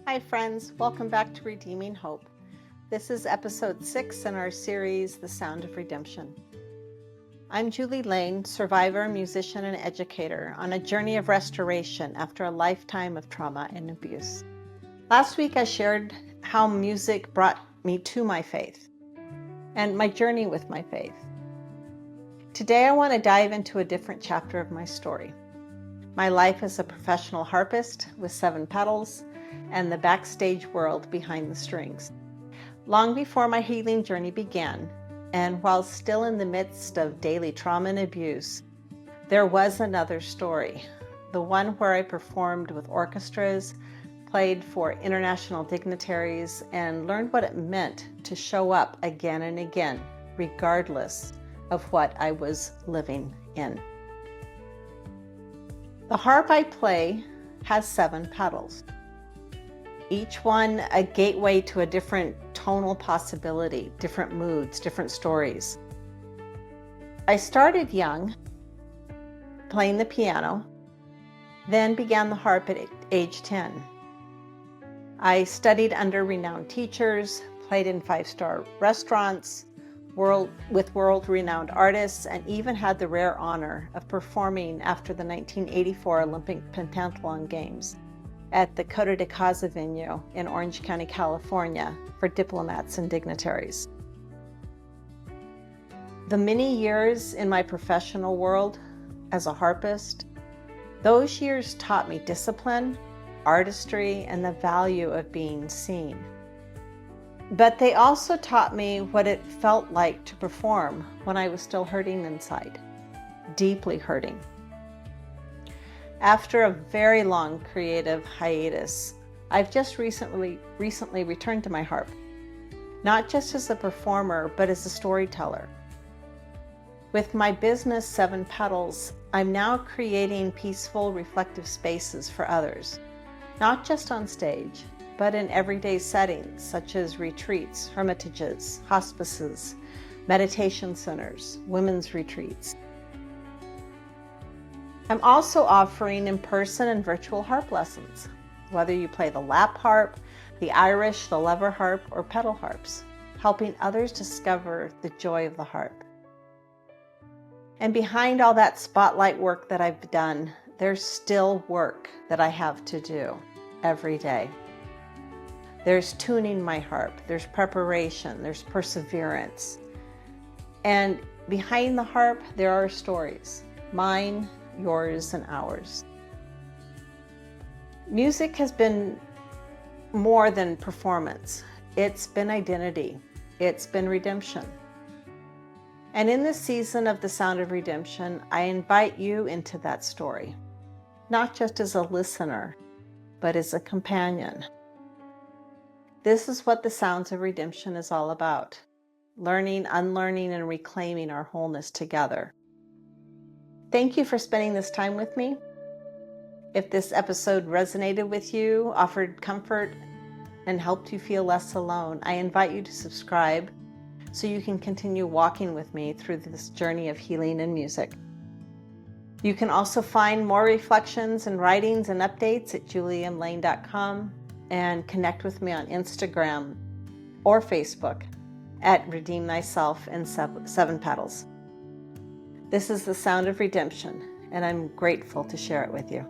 Hi friends, welcome back to Redeeming Hope. This is episode 6 in our series, The Sound of Redemption. I'm Julie Lane, survivor, musician, and educator on a journey of restoration after a lifetime of trauma and abuse. Last week I shared how music brought me to my faith and my journey with my faith. Today I want to dive into a different chapter of my story. My life as a professional harpist with 7 pedals and the backstage world behind the strings. Long before my healing journey began, and while still in the midst of daily trauma and abuse, there was another story, the one where I performed with orchestras, played for international dignitaries, and learned what it meant to show up again and again, regardless of what I was living in. The harp I play has 7 pedals, each one a gateway to a different tonal possibility, different moods, different stories. I started young, playing the piano, then began the harp at age 10. I studied under renowned teachers, played in 5-star restaurants, with world-renowned artists, and even had the rare honor of performing after the 1984 Olympic Pentathlon Games at the Coto de Caza venue in Orange County, California for diplomats and dignitaries. The many years in my professional world as a harpist, those years taught me discipline, artistry, and the value of being seen. But they also taught me what it felt like to perform when I was still hurting inside, deeply hurting. After a very long creative hiatus, I've just recently returned to my harp, not just as a performer, but as a storyteller. With my business 7 Pedals, I'm now creating peaceful, reflective spaces for others, not just on stage, but in everyday settings such as retreats, hermitages, hospices, meditation centers, women's retreats. I'm also offering in-person and virtual harp lessons, whether you play the lap harp, the Irish, the lever harp, or pedal harps, helping others discover the joy of the harp. And behind all that spotlight work that I've done, there's still work that I have to do every day. There's tuning my harp, there's preparation, there's perseverance. And behind the harp, there are stories, mine, yours, and ours. Music has been more than performance. It's been identity. It's been redemption. And in this season of The Sound of Redemption, I invite you into that story, not just as a listener, but as a companion. This is what the Sounds of Redemption is all about. Learning, unlearning, and reclaiming our wholeness together. Thank you for spending this time with me. If this episode resonated with you, offered comfort, and helped you feel less alone, I invite you to subscribe so you can continue walking with me through this journey of healing and music. You can also find more reflections and writings and updates at juliemlane.com. and connect with me on Instagram or Facebook at Redeem Thyself and 7 Pedals. This is the Sound of Redemption, and I'm grateful to share it with you.